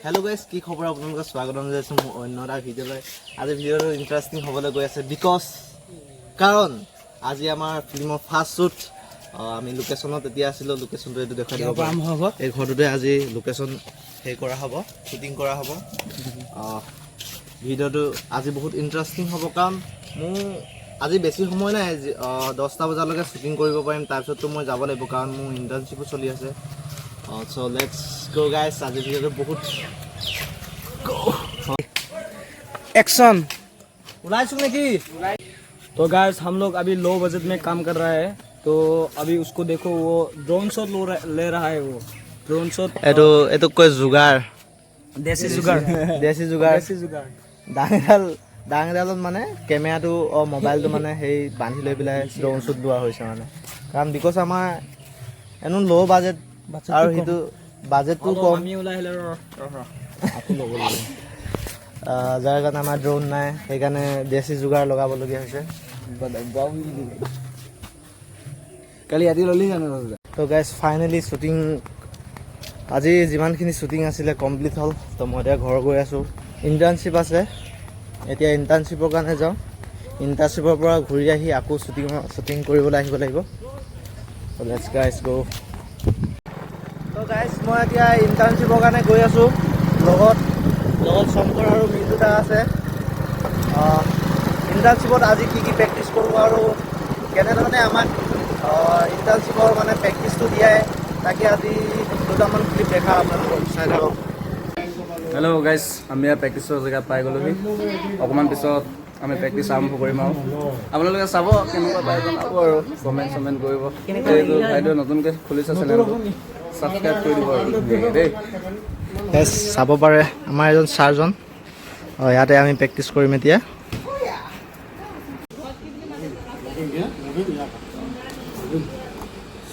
Hello guys কি খবৰ আপোনালোকক স্বাগতম জনাইছো মোৰ অন্য এটা ভিডিঅ'লৈ আজি ভিডিঅ'টো ইন্টাৰেষ্টিং হ'বলৈ গৈ আছে বিকজ কাৰণ আজি আমাৰ ফিল্মৰ ফাৰ্ষ্ট শ্বুট আমি লোকেশনত এতিয়া আছিলো লোকেশনটো এটো দেখাই দিব পাম হ'ব এই ঘৰটোতে আজি লোকেশন হে কৰা হ'ব শুটিং কৰা হ'ব ভিডিঅ'টো আজি বহুত ইন্টাৰেষ্টিং হ'ব কাৰণ মোৰ আজি বেছি সময় নাই 10টা বজালৈকে শুটিং কৰিব পাৰিম তাৰ পিছতটো মই যাব লাগিব কাৰণ মোৰ ইন্টাৰ্নশ্বিপো চলি আছে so let's go guys आज वीडियो तो बहुत एक्शन उलाई सुनने की तो गाइस हम लोग अभी लो बजट में काम कर रहा है तो अभी उसको देखो वो ड्रोन शॉट ले रहा है वो ड्रोन शॉट ये तो कोई जुगाड़ देसी जुगाड़ डांगडाल माने कैमेरा तो और मोबाइल तो माने हे बांधि লৈ পেলাই ड्रोन शॉट লোৱা হৈছে মানে কাৰণ বিকজ আমাৰ এনো লো বাজেট আৰু হিটো বাজেটটো কম আমি ওলাই আহিলে আপু লব লাগে যাৰ কাৰণে আমাৰ ড্ৰোন নাই সেইকাৰণে দেশী जुगाड़ লগাব লগিয়া হৈছে কালি ৰাতি ললি জানো তো গাইস ফাইনালি শুটিং আজি যিমানখিনি শুটিং আছিলে কমপ্লিট হল তো মই এতিয়া ঘৰ গৈ আছো ইন্টাৰ্নশ্বিপ আছে এতিয়া ইন্টাৰ্নশ্বিপৰ কাৰণে যাওঁ ইন্টাৰ্নশ্বিপৰ পৰা ঘূৰি আহি আকৌ শুটিং কৰিবলৈ আহিব লাগিব so let's guys go তো গাইস মই এতিয়া ইন্টাৰ্নশ্বিপৰ কাৰণে গৈ আছো লগত শংকৰ আৰু মিতুটা আছে ইন্টাৰ্নশ্বিপত আজি কি প্ৰেক্টিছ কৰো আৰু কেনেধৰণে আমাক ইন্টাৰ্নশ্বিপৰ মানে প্ৰেক্টিছটো দিয়াই তাকে আজি দুটামান ক্লিপ দেখা আপোনালোকক চাই থাকক हेलो गाइस আমি প্ৰেক্টিছৰ জেগা পাই গলোহি অকমান পিছত আমি প্ৰেক্টিছ আৰম্ভ কৰিম আৰু আপোনালোকে চাব কেনেকুৱা পাই গ'ল আৰু কমেন্ট কৰিব এইটো ভিডিও নতুনকৈ খুলিছে চেনেলটো সাবস্ক্ৰাইব কৰি দিব আৰু দেই এস চাব পাৰে আমাৰ এজন সাৰজন ইয়াতে আমি প্ৰেক্টিছ কৰিম এতিয়া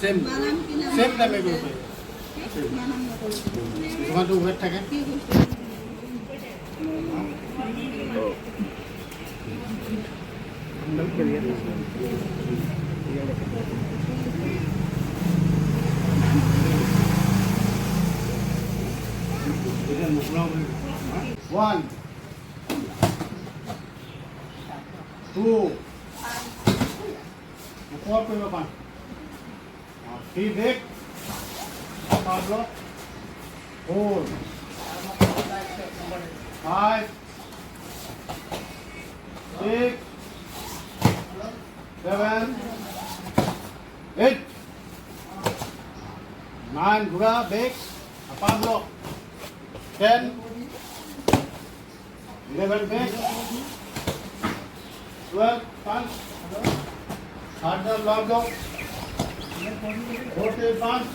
सेम टाइम में ग्रुप है वहाँ तो वेट থাকে One, two, four, three, back, Pablo, 4, 5, 6, 7, 8, 9, Buddha, back, Pablo, 10, 11, back, 12, punch, 13, lock dog, 14 punch,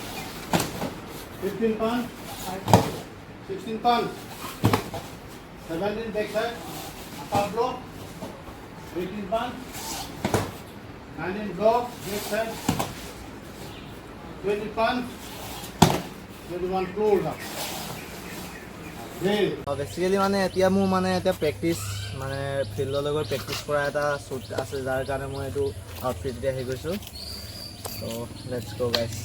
15 punch, 16 punch, 17 backside, upper block, 18 punch, 19 block, backside, 20 punch, 21 close up. Basically মানে এতিয়া মোৰ মানে এতিয়া প্ৰেক্টিছ মানে ফিল্ডলৈ গৈ প্ৰেক্টিছ কৰা এটা শ্বুট আছে যাৰ কাৰণে মই এইটো আউটফিট দিয়া হৈ গৈছো so let's go guys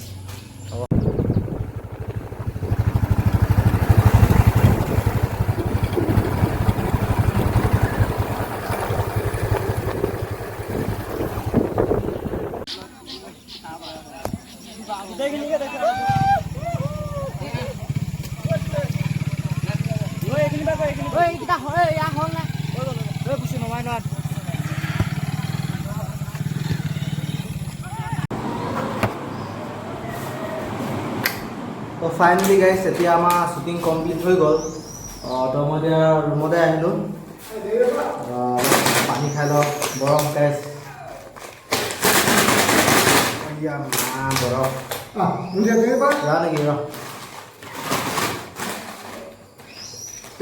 तो फाइनली गाइस এতিয়া আমাৰ শুটিং কমপ্লিট হৈ গ'ল তো মই এতিয়া ৰুমতে আহিলো পানী খাই লওঁ বৰফ গাইস এতিয়া বৰফ যা নেকি ৰ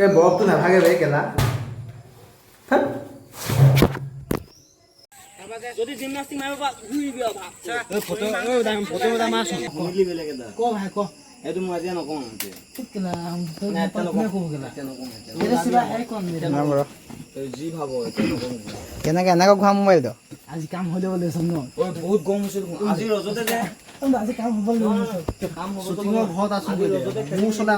এই বৰফটো নাথাকে বে কেলা যদি জিমনাস্টিক মাৰিব পা ঘূৰি দিও ভাগ ফটো এটা মাছ কমলি বেলেগ এটা ক ভাই ক এটো মই আজি নকওঁ এতিয়া কেলা না এটা নকওঁ কেলা এটা নকওঁ এটা সিবা হে কোন না বড় জি ভাবো এটা নকওঁ কেনেকে ঘুৱা মোবাইল তো আজি কাম হলে বলে সন্ন বহুত গম হৈছে আজি ৰজতে যে শ্বুটিঙৰ ঘৰত আছো মোৰ চলাই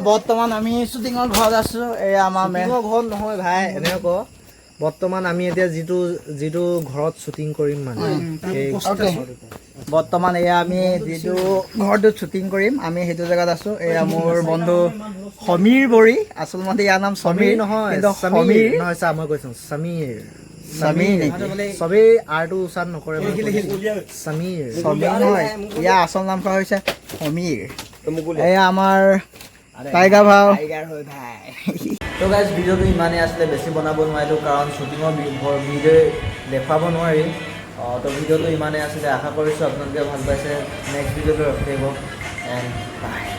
বৰ্তমান আমি শ্বুটিঙৰ ঘৰত আছো এয়া আমাৰ শ্বুটিঙৰ ঘৰত নহয় ভাই এনেকৈ ক বৰ্তমান আমি এতিয়া যিটো ঘৰত শ্বুটিং কৰিম মানে বৰ্তমান এয়া আমি যিটো ঘৰটোত শ্বুটিং কৰিম আমি সেইটো জেগাত আছো এয়া মোৰ বন্ধু সমীৰ বৰী আচল মতে ইয়াৰ নাম সমীৰ নহয় কিন্তু সমীৰ নহয় চা মই কৈছো সমীৰ চবেই আৰটো উচ্চাৰণ নকৰে সমীৰ সমীৰ নহয় ইয়াৰ আচল নামটো হৈছে সমীৰ এয়া আমাৰ টাইগাৰ ভাও তো গাইজ ভিডিঅ'টো ইমানেই আছিলে বেছি বনাব নোৱাৰিলোঁ কাৰণ শ্বুটিঙৰ ভিডিঅ' দেখুৱাব নোৱাৰি তো ভিডিঅ'টো ইমানেই আছিলে আশা কৰিছোঁ আপোনালোকে ভাল পাইছে নেক্সট ভিডিঅ'টো ৰখি থাকিব এণ্ড বাই